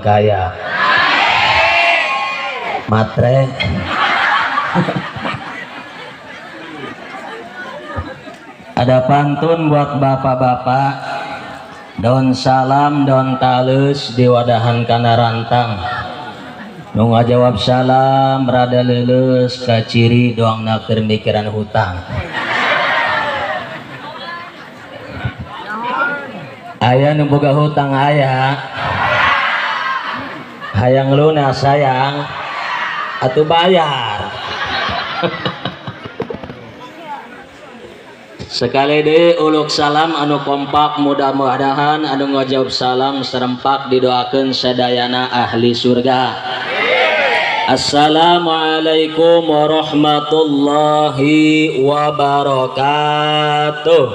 kaya. Matre. Ada pantun buat bapak-bapak. Daun salam, daun talus diwadahan kana rantang. Nu ngajawab salam rada leuleus ka ciri doangna keur mikiran hutang. Aya nu boga hutang aya. Hayang lunas sayang atuh bayar. Sekali deui uluk salam anu kompak, mudah-mudahan anu ngajawab salam serempak didoakeun sadayana ahli surga. Assalamualaikum warahmatullahi wabarakatuh.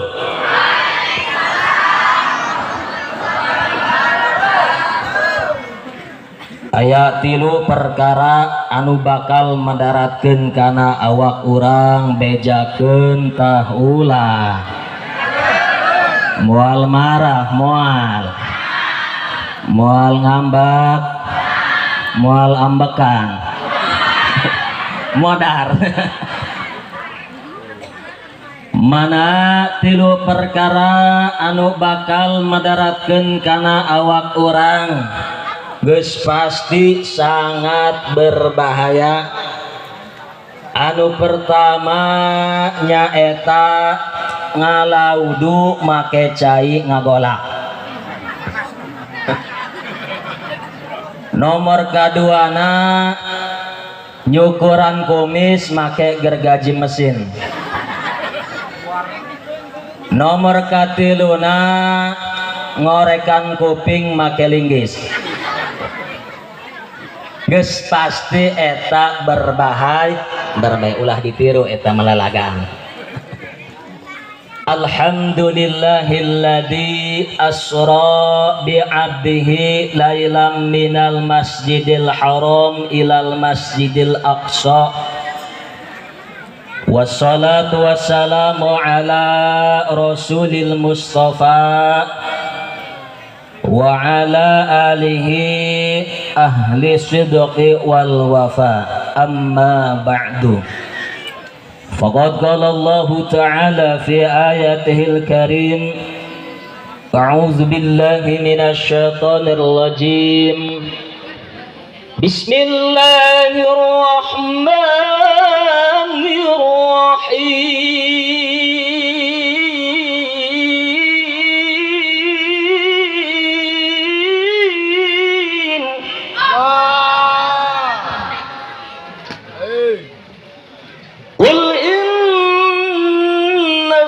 Aya tilu perkara anu bakal mendaratkeun kana awak urang bejakeun tah ulah. Moal marah moal ngambak, moal ambekan, modar. Mana tilu perkara anu bakal mendaratkeun kana awak urang geus pasti sangat berbahaya. Anu pertama nyaeta ngalaudu make cai ngagolak. Nomor kaduana nyukuran kumis make gergaji mesin. Nomor katiluna ngorekan kuping make linggis. Geus pasti eta berbahaya, ulah ditiru eta melalagaan. Alhamdulillahilladzi asra bi 'abdihi lailam minal masjidil haram ilal masjidil aqsa. Wassalatu wassalamu ala rasulil mustafa wa ala alihi ahli sidqi wal wafa. Amma ba'du, faqad qala Allah ta'ala fi ayatihil karim, a'udzu billahi minasy syaithanir rajim, bismillahirrahmanirrahim.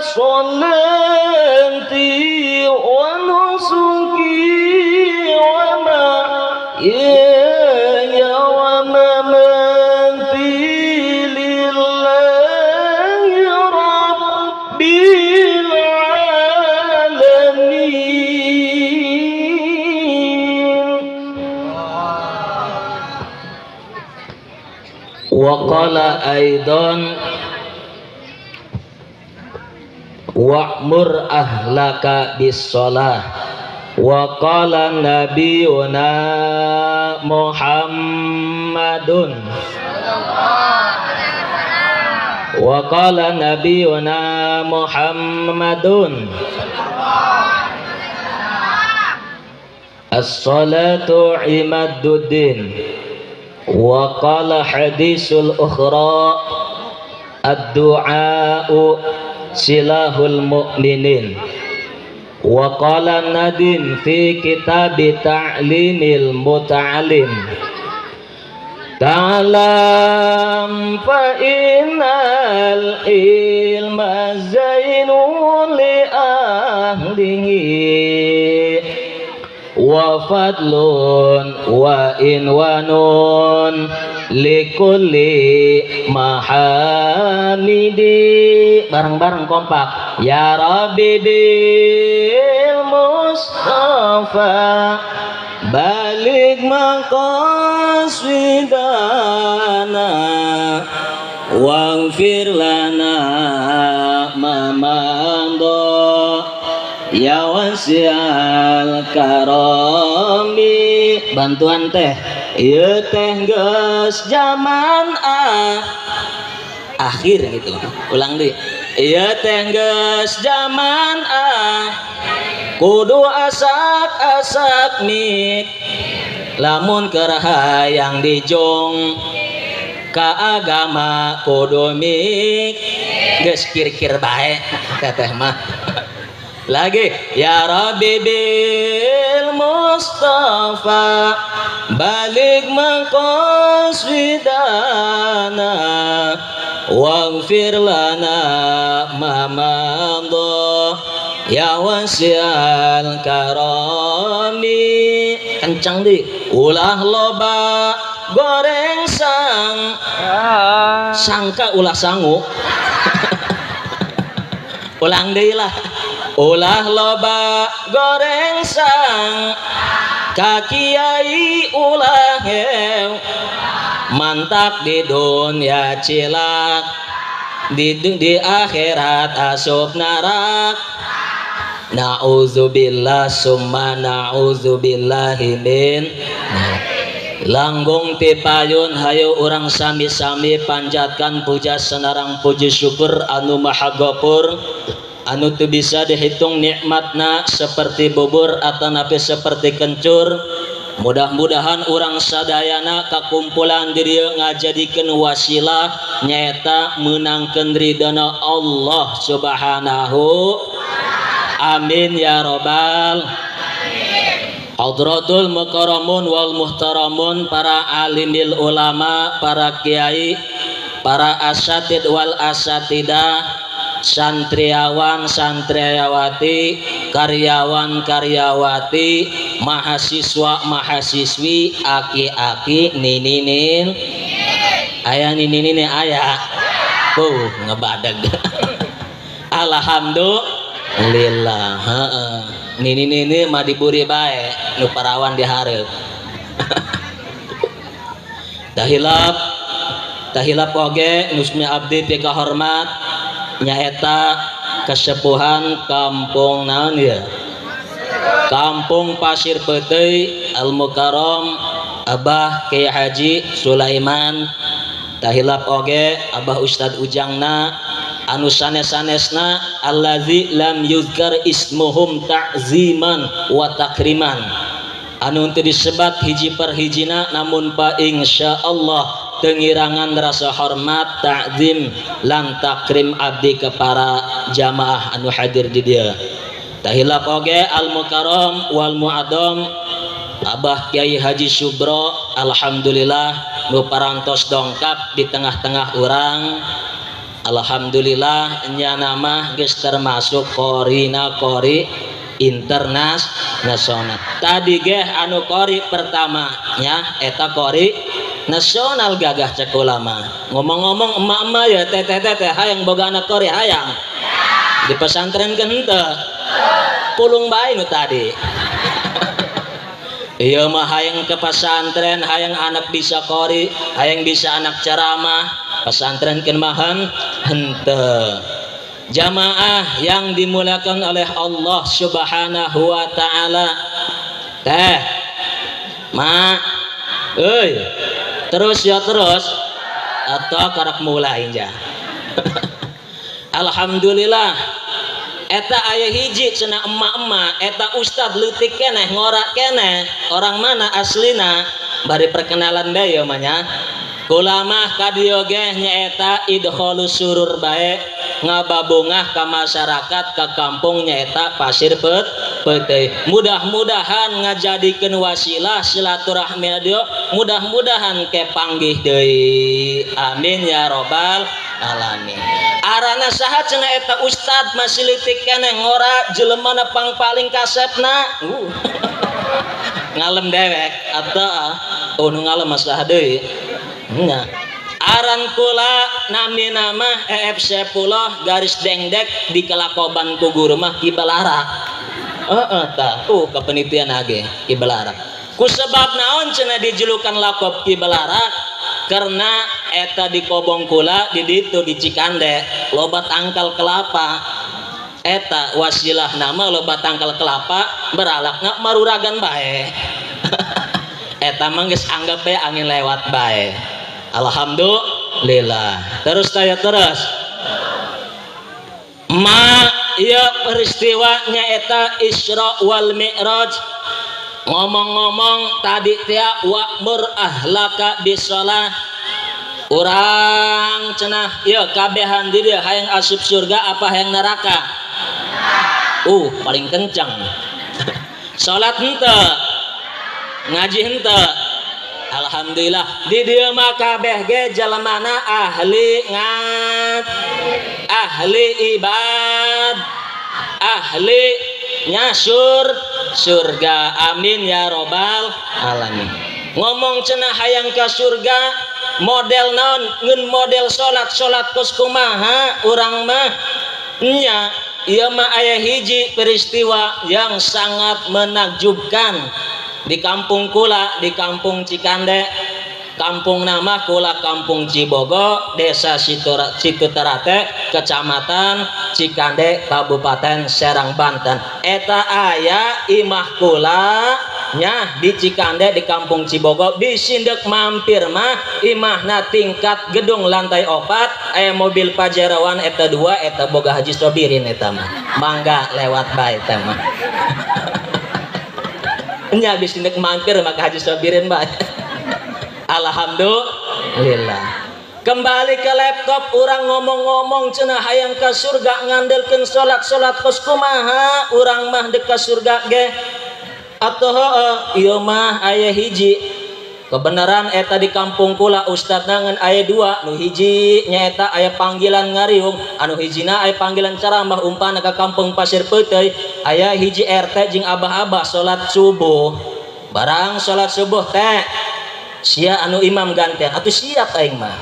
Salati wa nusuki wa mahyaya wa mamati lillahi rabbil alamin. Wa qala aidan wa'mur ahlaka bis-shalah. Wa qala nabiyuna Muhammadun wa qala nabiyuna Muhammadun as-salatu imaduddin. Wa qala hadisul ukhra ad-du'a'u silahul mu'minin. Wa qala nadin fi kitab ta'limil muta'alim, ta'lam fa innal ilma zainun li ahlihi wa fadlun wa inwanun likulli mahamidi. Bareng-bareng kompak. Ya Rabbi bil Mustafa balik maqasidana waghfir lana ma madha ya wasial karomi bantuan teh ieu teh geus zaman akhir gitu ulang deui ieu teh geus zaman kudu asak-asak mik lamun keur hayang dijong ka agama kudu mik geus kir-kir bae teteh mah lagi ya Rabbi bil Mustafa balik maqasidana waghfir lana ma madha ya wasial karami kencang di ulah loba goreng sangka ulah sangu ulang deui lah ulah loba goreng sang ka kiai ulah hew mantak di dunia cilak di akhirat asup narak na'udzubillah summa na'udzubillahi min langgung tipayun hayu orang sami-sami panjatkan puja senarang puji syukur anu maha gopur anu teu bisa dihitung nikmatna seperti bubur atanapi seperti kencur. Mudah-mudahan orang sadayana kakumpulan diri ngajadikeun wasilah nyaeta meunangkeun ridana Allah subhanahu amin ya robbal hadratul mukarramun wal muhtaramun para alimil ulama para kiai para asatid wal asatidah santriawan santriawati karyawan karyawati mahasiswa mahasiswi aki-aki nininin aya nininin aya ngebadag alhamdulillah nini mah diburi bae nu parawan dihareup tahilap oge nusmi abdi pika hormat nyaeta kesepuhan kampung naon ya kampung Pasir Putih Al Mukarram Abah Kiai Haji Sulaiman tahilap oge Abah Ustad Ujangna anu sanes-sanesna allazi lam yuzkar ismuhum ta'ziman wa takriman anu teu disebat hiji per hijina namun pa insyaallah tengirangan rasa hormat ta'zim lan takrim abdi ke para jamaah anu hadir di dia tahilap oge al mukarram wal muadam Abah Kiai Haji Subro alhamdulillah nu parantos dongkap di tengah-tengah urang alhamdulillah nya nama geus termasuk kori internasional tadi ge anu kori pertama nya eta kori nasional gagah cek ulama ngomong-ngomong emak-emak ya teteh hayang boga anak kori hayang di pesantren kan henteu pulung bae nu tadi iya mah hayang ke pesantren hayang anak bisa kori hayang bisa anak ceramah pesantren kan mahan henteu jamaah yang dimuliakan oleh Allah subhanahu wa ta'ala teh mak euy terus ya terus atau karak mulai aja alhamdulillah eta aya hiji cenah emak-emak eta ustad leutik keneh ngorak keneh orang mana aslina bari perkenalan deui ya manya kulamah kadieu ge nyaeta idkhalus surur bae ngababungah ka masyarakat ka kampung nyaeta Pasir Putih mudah-mudahan ngajadikeun wasilah silaturahmi dia mudah-mudahan ke panggih deui amin ya robbal alamin arana saha cenah eta ustad masih leutik keneh ngora jeleumana pangpaling kasepna ngalem dewek atawa nu ngalem masalah deui nya aran kula nami nama EFC Puloh garis dengdek di kelakoban ku guru mah Kibalara tah kepenitian age Kibalara ku sebab naon cenah dijulukan lakob Kibalara karena eta di kobong kula di ditu di Cikande loba tangkal kelapa eta wasilah nama loba tangkal kelapa beralakna maruragan bae. Eta mah geus anggap bae angin lewat bae. Alhamdulillah. Terus terus ma ieu peristiwa nyaeta Isra wal Mi'raj. Ngomong-ngomong tadi tia wa'mur ahlaka bisalah. Urang cenah ieu kabehan di dieu hayang asup surga apa hayang neraka? Paling kencang. Salat henteu, ngaji henteu. Alhamdulillah di dieu mah kabeh ge jalemana ahli ngat, ahli ibad, ahli nyasur surga. Amin ya robbal alamin. Ngomong cenah hayang ka surga model naon ngeun model salat kos kumaha urang mah nya ieu mah aya hiji peristiwa yang sangat menakjubkan di kampung kula, di kampung Cikande. Kampung nama kula kampung Cibogo, desa Cituterate, kecamatan Cikande, Kabupaten Serang, Banten. Eta aya imah kula nya di Cikande di kampung Cibogo. Bisindek mampir mah imahna tingkat gedung lantai 4, aya mobil Pajerawan eta 2, eta boga Haji Sobirin eta mah. Mangga lewat bae eta mah. Nya bisindek mampir maka Haji Sobirin bae. Alhamdulillah. Kembali ke laptop, orang ngomong-ngomong cenah hayang ka surga ngandelkeun salat kos kumaha urang mah dek ka surga ge atuh ieu mah aya hiji kebenaran eta di kampung kula ustadna ngan aya 2. Nu hiji nyaeta aya panggilan ngariung, anu hijina aya panggilan ceramah umpana ka kampung Pasir Peuteuy. Aya hiji RT jeung abah-abah salat subuh. Barang salat subuh teh sia anu imam gantian atuh siap aing mah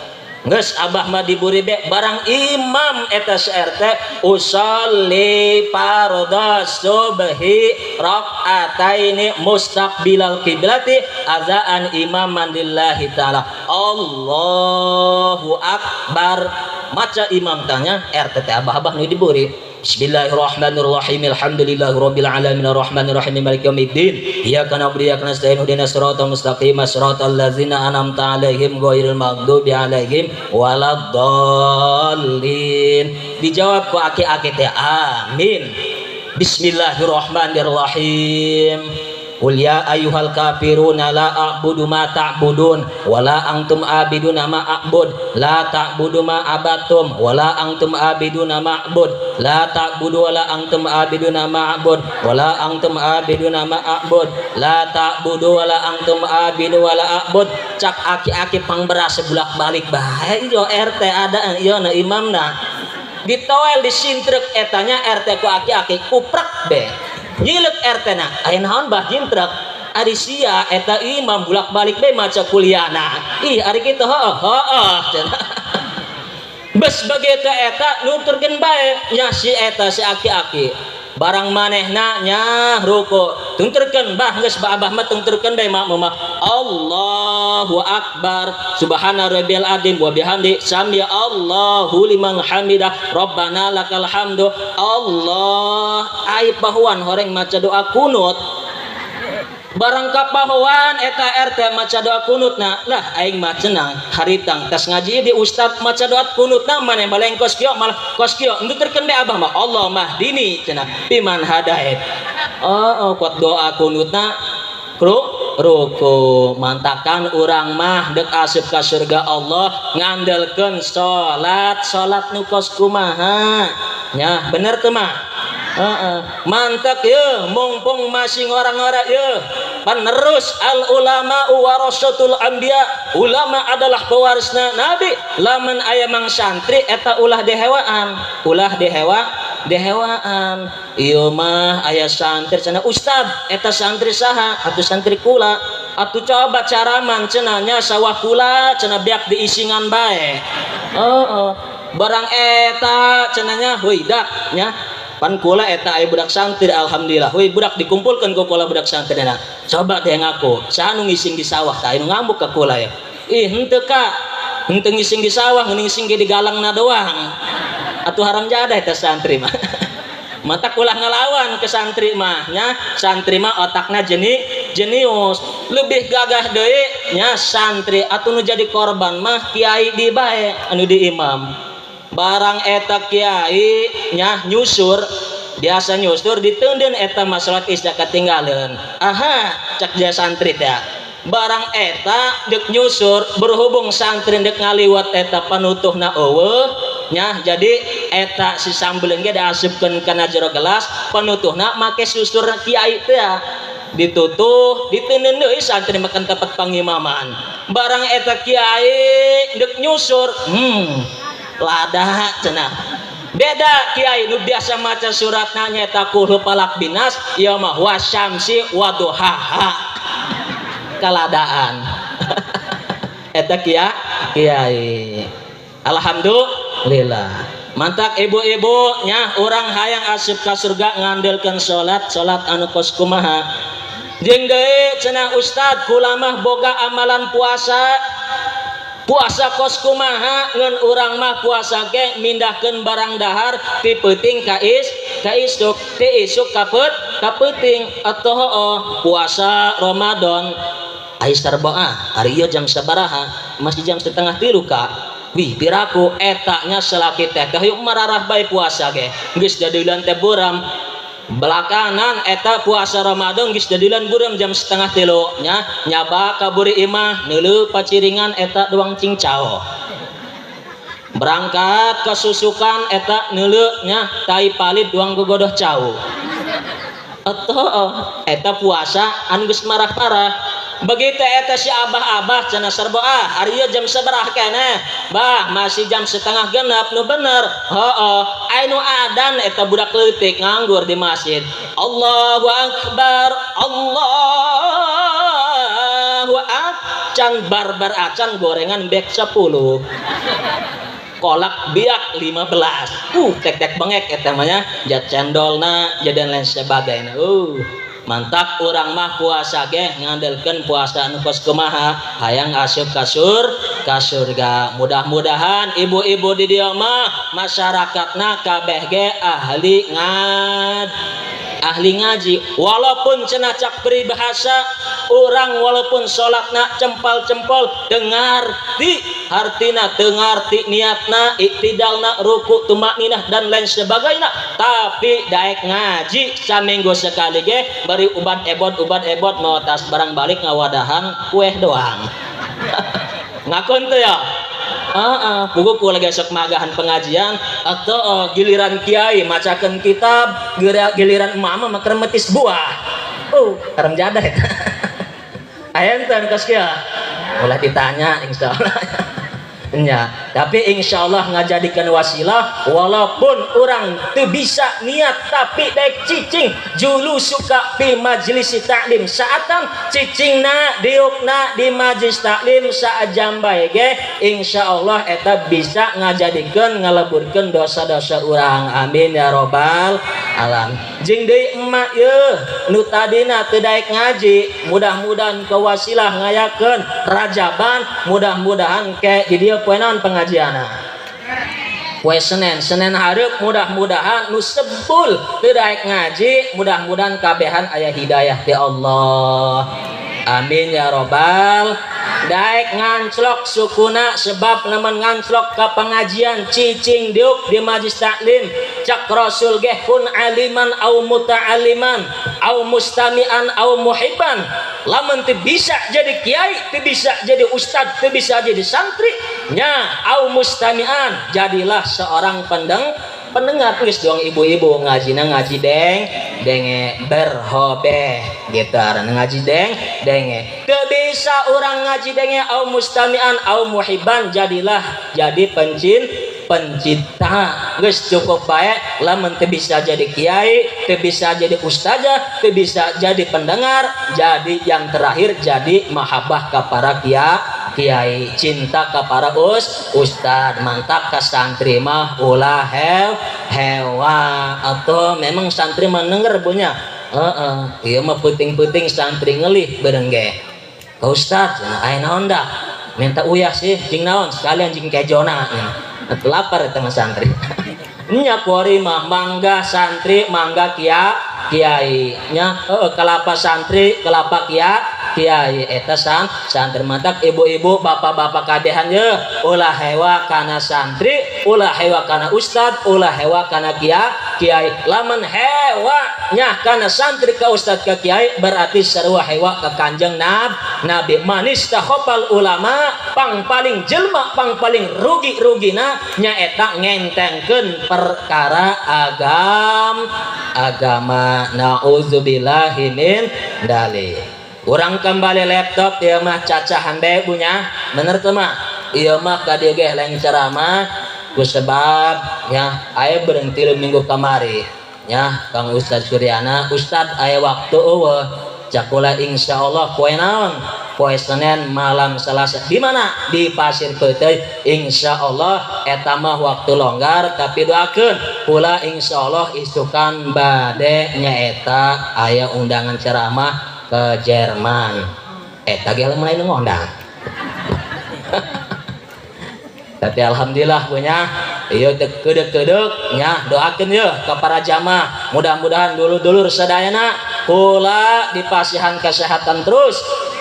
geus abah mah diburi be barang imam eta si RT usolli fardhu subhi rakaataini mustaqbilal qiblati azaan imaman lillahi taala Allahu akbar. Maca imam tanya RT teh abah-abah nu diburi Bismillahirrahmanirrahim. Alhamdulillahirabbil alamin arrahmanir rahim maliki yaumiddin. Iyyaka na'budu wa iyyaka nasta'in ihdinas siratal mustaqim siratal ladzina an'amta 'alaihim ghairil maghdubi 'alaihim waladdallin. Dijawab ku aki-aki teh amin. Bismillahirrahmanirrahim. Qul ya ayyuhal kafiruna la a'budu ma ta'budun wala antum abiduna ma a'bud la ta'budu ma abatum wala antum abiduna ma a'bud la ta'budu wala antum abiduna ma a'bud wala antum abiduna ma a'bud la ta'budu wala antum abidu wala a'bud. Cak aki-aki pangberas bulak-balik bae yo RT ada ieu na imamna ditoel disintrek etanya RT ku aki-aki kuprak be nyileuk RT na aya naon bah jintrek ari sia eta imam bulak-balik be maca kuliahna ih ari kitu heuh cenah beus bage ka eta nuturkeun bae nya si eta si aki-aki barang manehna nya ruku tungturkeun bah geus abah mah tungturkeun bae mah Allahu akbar subhana rabbil azim wa bihamdi sami Allahu liman hamidah rabbana lakal hamdu. Allah ai pahuan horeng maca doa kunut barang kapahuan eta RT maca doa kunutna lah aing mah cenah haritang tas ngaji di ustad maca doa kunutna maneh baleng kos kieu malah kos kieu nuturkeun be abah mah Allah mahdini cenah biman hadait. Kuat doa kunutna ruku mantakan urang mah dek asup ka surga Allah ngandelkeun salat nu kos kumaha nya bener teu mah mantak ya mumpung masing orang-orang ya penerus al ulama warasatul anbiya. Ulama adalah pewarisna nabi. Lamun aya mang santri eta ulah dehewaan ieu mah aya santri cenah ustad eta santri saha atuh santri kula atuh coba cara man cenah nya sawah kula cenah biak diisingan bae barang eta cenah nya heuy dak nya pan kula eta aya budak santri alhamdulillah heuy budak dikumpulkeun ku kula budak santri na coba teh ngaku saha nu ngising di sawah tah anu ngambuk ka kula ya ih henteu ka henteu ngising di sawah ngising di galangna doang atuh haram jadah eta santri mah mata ulah ngelawan ke santri mahnya, santri mah otakna jenius, lebih gagah deui nya santri atuh nu jadi korban mah kiai di bae anu di imam. Barang eta kiai nya nyusur, biasa nyusur diteunden eta mah salat isya katinggaleun. Aha, cak dia santri teh. Barang eta dek nyusur berhubung santri dek ngaliwat eta panutuhna eueuh nya, jadi eta si sambeleun ge diasupkeun kana jero gelas, panutuhna make susur kiai teh ditutuh diteuneun deui santri makan tempat pangimaman. Barang eta kiai dek nyusur lada cenah. Beda kiai nu biasa maca suratna nyaeta qul falaq binas, ieu mah wasyamsi waduhaha kaladaan. Eta kiai. Alhamdulillah. Mantap ibu-ibu nya urang hayang asup ka surga ngandelkeun salat anu kos kumaha. Jeung deui cenah ustad kula mah boga amalan puasa kos kumaha ngan urang mah puasa ge mindahkeun barang dahar ti peuting ka isuk ti isuk ka peuting atoh puasa Ramadan ais sarboah ari ieu jam sabaraha masih jam 2:30 ka wih piraku etanya salaki teh yuk mararah bae puasa ge geus jadilan teh buram belakangan eta puasa Ramadan geus jadilan buram jam 2:30 nya nyaba ka buri imah neuleuh paciringan eta doang cincao berangkat ke susukan eta neuleuh nya tai palit doang gogodoh cau atuh eta puasa anu geus marah-marah. Begitu eta si abah-abah cenah sarboah ari ieu jam sabaraha keneh bah masih jam 6:30 nu bener heueuh anu adan eta budak leutik nganggur di masjid Allahu akbar Allahu acan barbar acan gorengan bek 10 kolak biak 15 tek bengek eta mah nya jat cendolna jadi lain sebagainya mantap urang mah puasa ge ngandelkeun puasa anu kos kumaha hayang asup ka surga. Mudah-mudahan ibu-ibu di dieu mah masyarakatna kabeh ge ahli ngaji walaupun cenah cak peribahasa urang walaupun salatna cempal-cempol dengar ti artina teu ngarti niatna iktidalna ruku tumakninah dan lain sebagainya tapi daek ngaji saminggu sekali ge bari ubat ebot notas barang balik ngawadahan kue doang ngakon tuh ya buku lagi sok magahan pengajian atau giliran kiai macakeun kitab giliran emak mah metis buah karem jadah eta aya enten kos kieu ulah ditanya insyaallah nya tapi insyaallah ngajadikeun wasilah walaupun orang teu bisa niat tapi daek cicing julu suka pi majlis taklim saatan cicingna diukna di majlis taklim saajam bae ge insyaallah eta bisa ngajadikeun ngaleburkeun dosa-dosa urang amin ya robbal alamin. Jeung deui emak yeuh nu tadina teu daek ngaji mudah-mudahan ka wasilah ngayakeun rajaban mudah-mudahan ke di dieu poe naon pengajianna poe Senin hareup mudah-mudahan nu sebul teu daek ngaji mudah-mudahan kabehan aya hidayah ti Allah amin ya robbal. Daek nganclok sukuna sebab lamun nganclok ka pengajian cicing diuk di majlis taklim cak rasul ge kun aliman au muta'alliman au mustami'an au muhibban lamun teu bisa jadi kiai teu bisa jadi ustad teu bisa jadi santri nya au mustami'an jadilah seorang pendengar geus doang ibu-ibu ngajina ngaji denge berhobe gitu arana ngaji denge teu bisa urang ngaji denge au mustami'an au muhibban jadilah jadi pencinta geus cukup bae lamun teu bisa jadi kiai teu bisa jadi ustazah teu bisa jadi pendengar jadi yang terakhir jadi mahabbah ka para kiai cinta ka para ustad mantap ka santri mah ulah hewa atau memang santri menengger punya ieu mah puting-puting santri ngelih bareng ge ka ustad aya naon da minta uyah sih jeung naon sekalian jeung kejona atuh lapar eta mah santri nya kuari mah mangga santri mangga kiai nya kelapa santri kelapa kiai eta santri matak ibu-ibu bapak-bapak kadehan ye ulah hewa kana santri ulah hewa kana ustad ulah hewa kana kiai lamun hewa nya kana santri ka ustad ka kiai berarti sarua hewa ka kanjeng nabi manis tahopal ulama pang paling jelma pang paling rugi-rugina nyaeta ngentengkeun perkara agama nauzubillahi min dzalik. Urang kembali laptop ieu mah cacahan bae punya bener teu mah ieu mah ka dieu ge lain ceramah ku sebab nya aya berhenti minggu kamari nya Kang Ustad Suryana Ustad aya waktu eueuh cakula insyaallah poe naon poe Senin malam Selasa di mana di Pasir Putih insyaallah eta mah waktu longgar tapi doakeun pula insyaallah isukan bade nyaeta aya undangan ceramah ke Jerman eta ge mulai ngondang tapi alhamdulillah punya ieu teu keudeup nya doakeun yeuh ka para jamaah mudah-mudahan dulur-dulur sadayana pula dipasihan kesehatan terus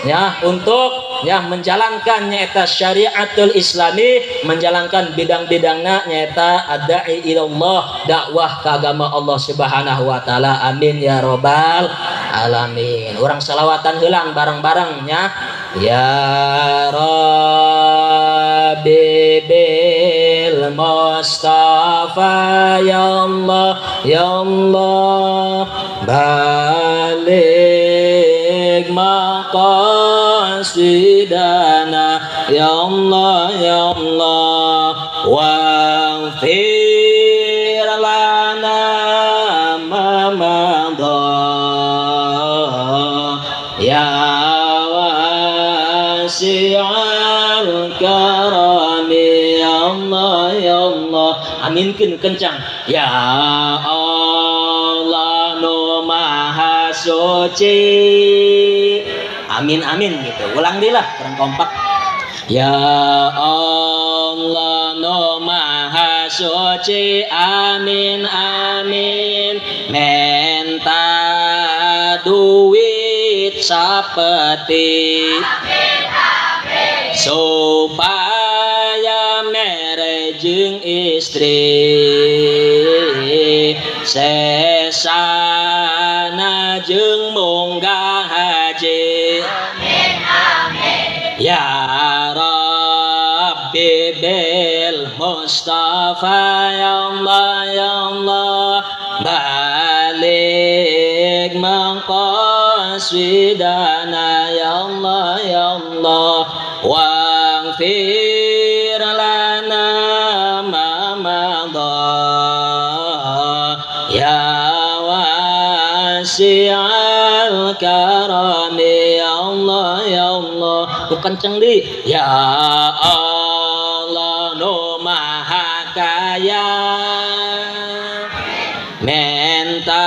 ya untuk ya menjalankan nyaeta syariatul islami menjalankan bidang-bidangna nyaeta adai ilallah dakwah ke agama Allah subhanahu wa ta'ala amin ya robbal alamin. Urang salawatan heulang bareng-bareng nya ya Rabbi bil Mustafa ya Allah balik maqasidana ya Allah waghfir lana ma madha ya wasi'al karami ya Allah aminkeun kencang ya Allah nu maha suci amin amin gitu ulang deh lah kurang kompak ya Allah nu maha suci amin amin menta duit sapeti supaya mere jeung istri sesana jeung munggah haji ya Rabbi bil Mustafa ya Allah balik maqasidana ya Allah waghfir lana ma madha ya wasi'al karami ya Allah ku kenceng di ya Allah nu maha kaya menta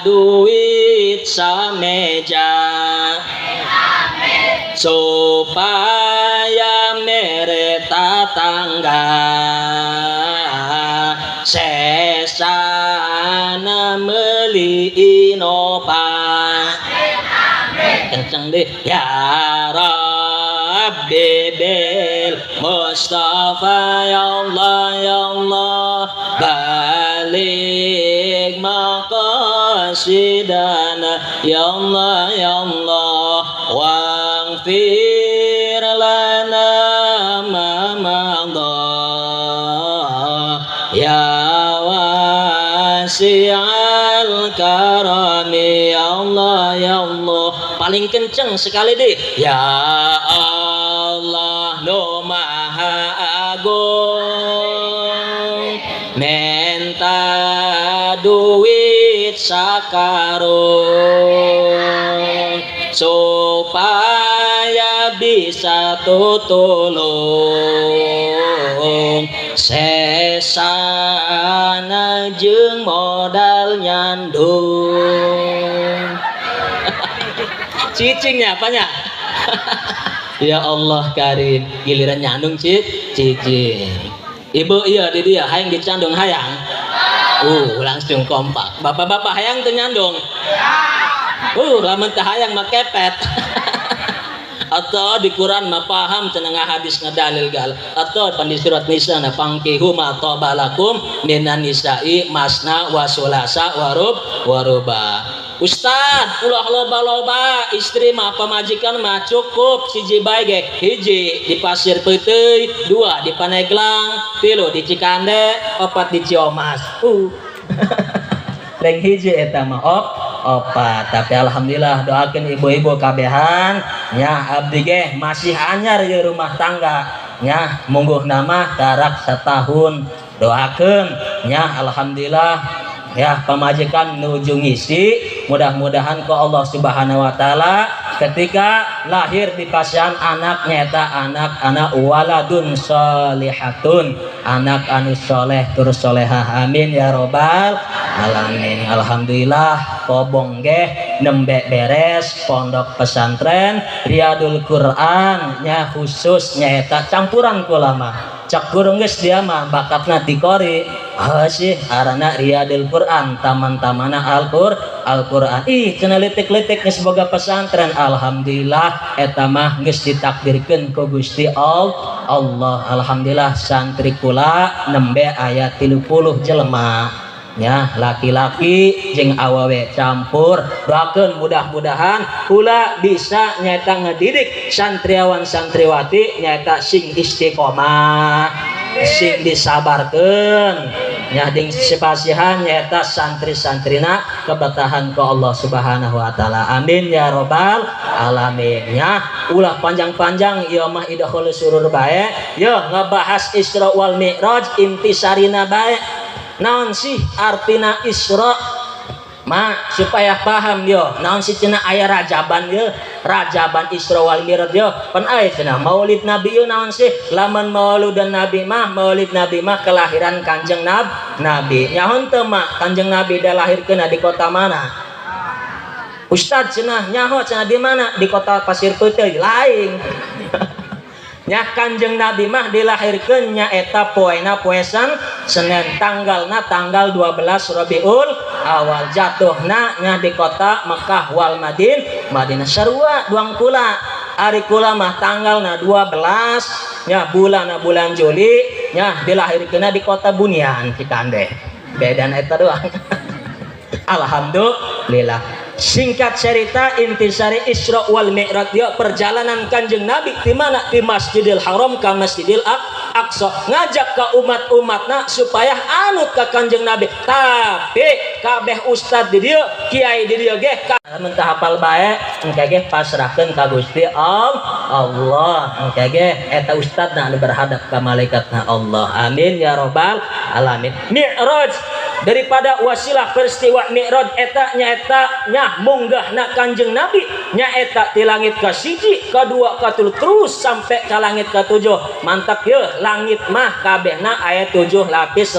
duit sameja supaya mere tatangga sesana meuli inopa kenceng deh ya Rabbi bil Mustafa ya Allah balik maqasidana ya Allah waghfir lana ma madha ya wasi'al karami ya Allah paling kenceng sekali deh ya Allah nu maha agung menta duit sakarung supaya bisa tutulung sesana jeung modal nyandung cicingnya apanya ya Allah karim giliran nyandung cicing Ibu iya di dia hayang dicandung hayang. Langsung kompak. Bapak-bapak hayang teu nyandung. Lamun teu hayang mah kepet. Atau di Quran mah paham cenah hadis ngadalil gal atau pan di surat Nisa na pangkihu ma tabalakum minan nisa'i masna wa sulasa wa ruba. Ustad ulah loba-loba istri mah pamajikan mah cukup siji bae ge hiji di Pasir Peuteui, 2 di Paneglang, 3 di Cikande, 4 di Ciomas. Leng hiji eta mah opat. Tapi alhamdulillah doakan ibu-ibu kabehan nya abdi ge masih anyar di rumah tangga nya mungguh nama darak setahun doakan nya alhamdulillah ya pamajikan nuju ngisi mudah-mudahan ku Allah Subhanahu wa taala ketika lahir di pasian anak nyata anak waladun sholihatun anak anu soleh tur solehah amin ya robbal alamin. Alhamdulillah kobong ge nembe beres pondok pesantren Riyadul Quran nya khusus nyata campuran kulama cak kurung geus dia mah bakatna tikori sih arana Riyadul Quran taman-tamana Al-Quran cenah letik-letik geus boga pesantren alhamdulillah eta mah geus ditakdirkeun ku Gusti Allah. Alhamdulillah santri kula nembe aya 30 jelema ya laki-laki jeung awewe campur doakeun mudah-mudahan kula bisa nyata ngedidik santriawan santriwati nyata sing istiqomah sing disabarkeun nya ding sepasihan nyata santri-santrina kebetahan ku Allah Subhanahu wa taala amin ya robbal alamin. Nya ulah panjang-panjang ieu mah idahul surur bae yo ngebahas Isra wal Mi'raj intisarina bae naon sih artina Isra ma supaya paham yo naon sih cenah aya rajaban yo rajaban Isra wal Mi'raj yo pan aya cenah maulid nabi yo naon sih lamun maulid nabi mah kelahiran kanjeng nabi nyaho teu mah kanjeng nabi da lahirkeun di kota mana Ustad cenah nyaho cenah di mana di kota Pasir Peuteui lain nya kanjeng nabi mah dilahirkeun nya eta poena poe Senin tanggalna tanggal 12 Rabiul Awal jatuhna nya di kota Mekah wal Madinah sarua duang kula ari kula mah tanggalna 12 nya bulan Juli nya dilahirkeunna di kota Bunian Cikande bedan eta doang. Alhamdulillah. Singkat cerita intisari Isra wal Mi'raj ya perjalanan kanjeng Nabi di mana di Masjidil Haram ke Masjidil Aqsa ngajak ke umat-umatna supaya anut ke kanjeng Nabi tapi kabeh ustad di dieu kiai di dieu ge mun teu hafal bae engke ge pasrahkeun ka Gusti Allah engke ge eta ustadna anu berhadap ka malaikatna Allah amin ya robbal alamin. Mi'raj daripada wasilah peristiwa Mi'raj eta nyaeta nya munggahna kanjeng Nabi nyaeta ti langit ka siji kadua katelu terus sampai ka langit ka 7 mantap ye langit mah kabehna aya 7 lapis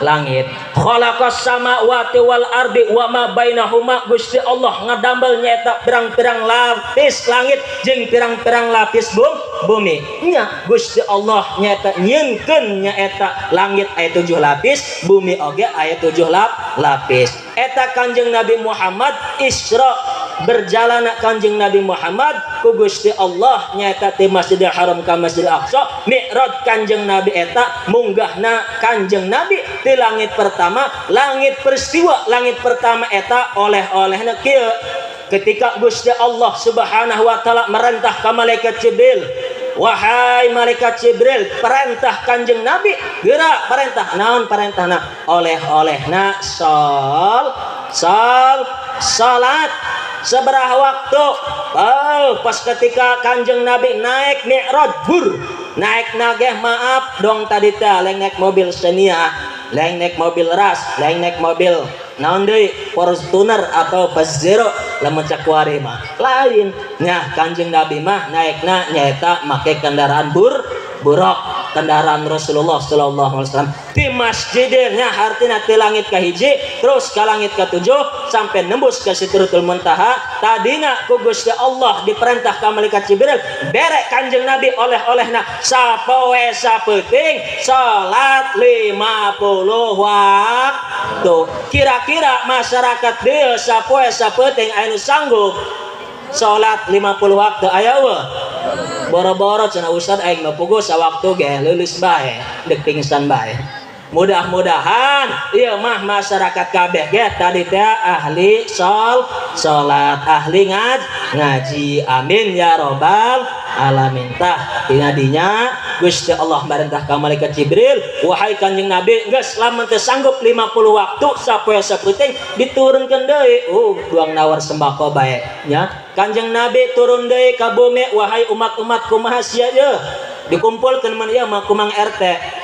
langit khalaqas samawati wal ardi wa ma bainahuma Gusti Allah ngadambel nyaeta pirang-pirang lapis langit jeung pirang-pirang lapis bumi nya Gusti Allah nyaeta nyieunkeun nyaeta langit aya 7 lapis bumi oge aya 7 lapis eta kanjeng Nabi Muhammad Isra berjalan kanjeng Nabi Muhammad ku Gusti Allah nyaeta ti Masjidil Haram ka Masjidil Aqsa. Mi'raj kanjeng Nabi eta munggahna kanjeng Nabi ti langit pertama langit peristiwa langit pertama eta oleh-olehna kieu ketika Gusti Allah Subhanahu wa taala merintah ka malaikat Jibril wahai malaikat Jibril perintah kanjeng Nabi geura perintah naon perintahna oleh-olehna salat sabaraha waktu pas ketika kanjeng Nabi naik Mi'raj naik nageh maaf dong tadi teh lain naik mobil Xenia lain naik mobil ras lain naik mobil naon deui Fortuner atau Pajero lamun cakuari mah lain nya kanjeng Nabi mah naikna nyaeta make kendaraan buruk kendaraan Rasulullah sallallahu alaihi wasallam di masjidnya artinya di langit ke hiji terus ke langit ke 7 sampai nembus ke Sidratul Muntaha tadina ku Gusti Allah diperintah ka malaikat Jibril berek Kanjeng Nabi oleh-olehna sapoe sapeting salat 50 waktu kira-kira masyarakat dia sapoe sapeting anu sanggup salat 50 waktu aya eueuh boro-boro cenah ustad aing mah puguh sawaktu ge leuleus bae deuk pingsan bae mudah-mudahan ieu mah masyarakat kabeh ge tadi teh ahli salat ahli ngaji amin ya robbal alamin tah dina dinya Gusti Allah merintah ka malaikat Jibril wahai Kanjeng Nabi geus lamun teu sanggup 50 waktu sapoe saputing diturunkeun deui duang nawar sembako bae nya Kanjeng Nabi turun deui ka bumi wahai umat-umat kumaha sia ieu dikumpulkeun mun ieu mah ku Mang RT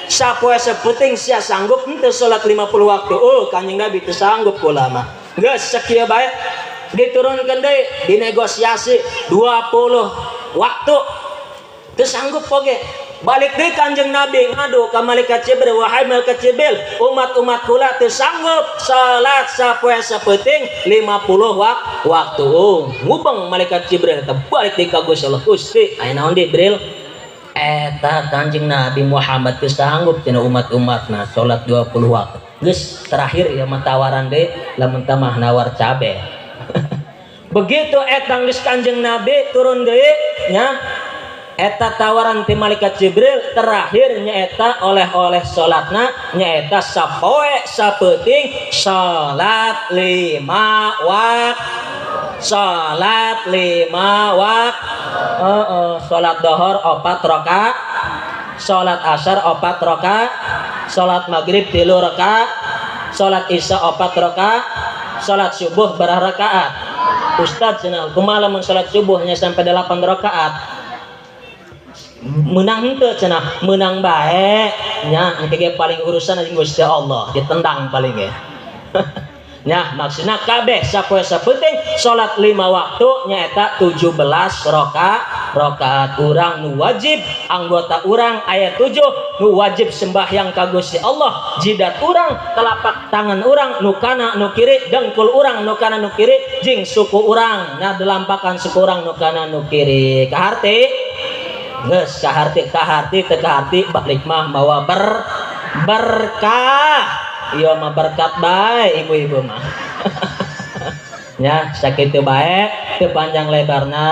sapoe saputing sia sanggup henteu salat 50 waktu Kanjeng Nabi teu sanggup kula mah geus sakieu bae diturunkeun deui dinegosiasi 20 waktu teu sanggup oge balik deui Kanjeng Nabi ngadu ka malaikat Jibril wahai malaikat Jibril umat-umat kula teu sanggup salat sapoe sapeting 50 waktu ngubeng malaikat Jibril teh balik deui ka Gusti Allah Gusti aya naon Jibril eta Kanjeng Nabi Muhammad teu sanggup cenah umat-umatna salat 20 waktu geus terakhir ya mah tawaran deui lamun teh mah nawar cabe begitu eta geus Kanjeng Nabi turun deui nya eta tawaran ti malaikat Jibril terakhir nyaeta oleh-oleh salatna nyaeta sapoe sapeting salat 5 waktu salat 5 waktu salat dohor 4 rakaat salat asar 4 rakaat salat maghrib 3 rakaat salat isya 4 rakaat salat subuh berapa rakaat Ustaz cenah kumaha lamun salat subuhnya sampai 8 rakaat menang henteu cenah menang bae nya engke ge paling urusan jeung Gusti Allah ditendang paling ge nya maksudna kabeh sapoe sapeting salat 5 waktu nyaeta 17 rakaat urang nu wajib anggota urang aya 7 nu wajib sembahyang ka Gusti Allah jidat urang telapak tangan urang nu kana nu kiri dengkul urang nu kana nu kiri jeung suku urang nya delampakan suku urang nu kana nu kiri kaharti geus kaharti teu kaharti balik mah mawa berkah ieu mah berkat bae ibu-ibu mah nya sakitu bae teu panjang lebarna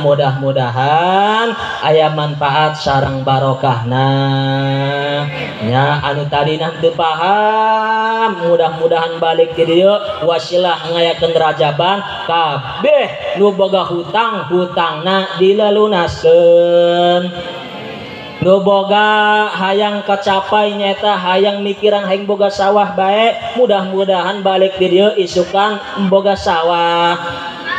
mudah-mudahan aya manfaat sareng barokahna nya anu tadina teu paham mudah-mudahan balik di dieu wasilah ngayakeun rajaban kabeh nu boga hutangna dilelunaskeun nu boga hayang kacapai nyata hayang mikiran hayang boga sawah bae mudah-mudahan balik di dieu isukan boga sawah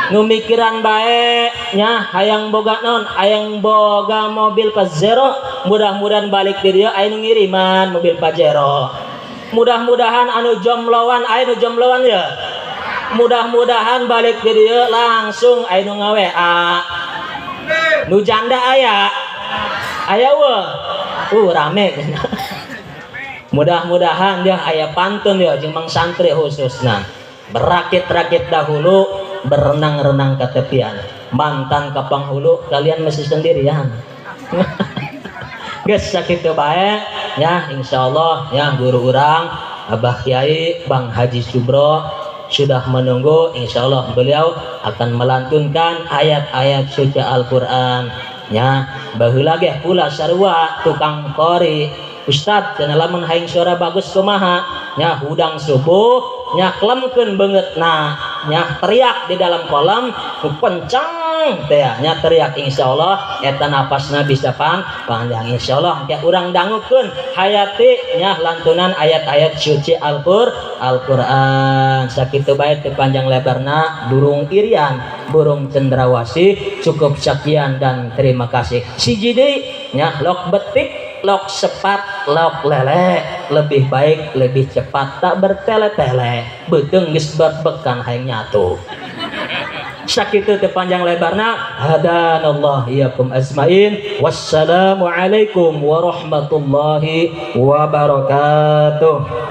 nu mikiran bae nya hayang boga naon hayang boga mobil Pajero mudah-mudahan balik di dieu aya nu ngiriman mobil Pajero mudah-mudahan anu jomloan aya nu jomloan ya mudah-mudahan balik di dieu langsung aya nu ngaWA nu janda aya rame mudah-mudahan dia aya pantun ya jeung Mang Santri khususna berakit-rakit dahulu berenang-renang ke tepian mantan ke panghulu kalian mesti sendirian geus sakitu bae ya insyaallah ya guru urang Abah Kiai Bang Haji Subro sudah menunggu insyaallah beliau akan melantunkan ayat-ayat suci Al-Qur'an nya baheula ge pula sarua tukang kori Ustad cenah lamun hayang suara bagus kumaha nya hudang subuh nya klemkeun beungeutna nya teriak di dalam kolam kencang teh nya teriak insyaallah eta napasna bisa panjang insyaallah teh urang dangukeun hayati nya lantunan ayat-ayat suci Al-Qur'an sakitu bae teu panjang lebarna durung irian burung cendrawasih cukup sekian dan terima kasih siji deui nya lok betik lok sepat lok lele lebih baik lebih cepat tak bertele-tele beuteung geus berbekan hayang nyatu sakitu teu panjang lebarna. Hadanallah iyyakum asmain. Wassalamualaikum warahmatullahi wabarakatuh.